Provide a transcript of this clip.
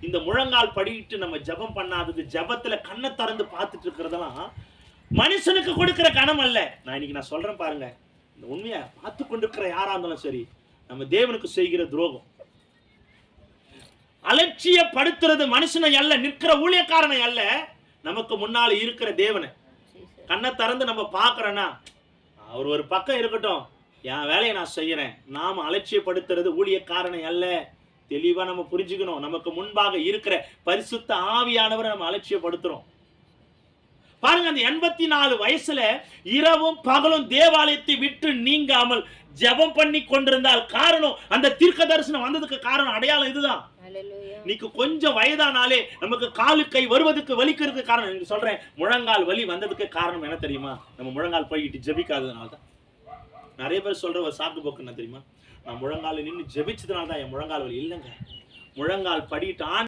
இந்த முழங்கால் படிட்டு நம்ம ஜெபம் பண்ணாதது, ஜெபத்துல கண்ணை திறந்து பார்த்துட்டு இருக்கிறதெல்லாம் மனுஷனுக்கு கொடுக்கிற கனம் அல்ல. நான் சொல்றேன் பாருங்க, இந்த உண்மையை பார்த்து கொண்டிருக்கிற யாரா இருந்தாலும் சரி, நம்ம தேவனுக்கு செய்கிற துரோகம். அலட்சியப்படுத்துறது மனுஷனை அல்ல, நிற்கிற ஊழியக்காரனை அல்ல, நமக்கு முன்னால இருக்கிற தேவனை. கண்ணை திறந்து நம்ம பார்க்கறோன்னா, அவர் ஒரு பக்கம் இருக்கட்டும், என் வேலையை நான் செய்யறேன். நாம அலட்சியப்படுத்துறது ஊழியக்காரனை அல்ல. தெளிவா நம்ம புரிஞ்சுக்கணும். நமக்கு முன்பாக இருக்கிற பரிசுத்த ஆவியானவரை நம்ம அலட்சியப்படுத்துறோம். பாருங்க, அந்த 84 வயசுல இரவும் பகலும் தேவாலயத்தை விட்டு நீங்காமல் ஜெபம் பண்ணி கொண்டிருந்தால் காரணம், அந்த தீர்க்க தரிசனம் வந்ததுக்கு காரணம், அடையாளம் இதுதான். நீக்கு கொஞ்சம் வயதானாலே நமக்கு காலு கை வருவதற்கு வலிக்கிறதுக்கு காரணம், நீங்க சொல்றேன், முழங்கால் வலி வந்ததுக்கு காரணம் என்ன தெரியுமா? நம்ம முழங்கால் போய்கிட்டு ஜெபிக்காததுனால தான். நிறைய பேர் சொல்ற ஒரு சாக்கு போக்கு என்ன தெரியுமா? நான் முழங்கால நின்று ஜெபிச்சதுனால தான் என் முழங்கால் வலி. இல்லைங்க, முழங்கால் படிட்டு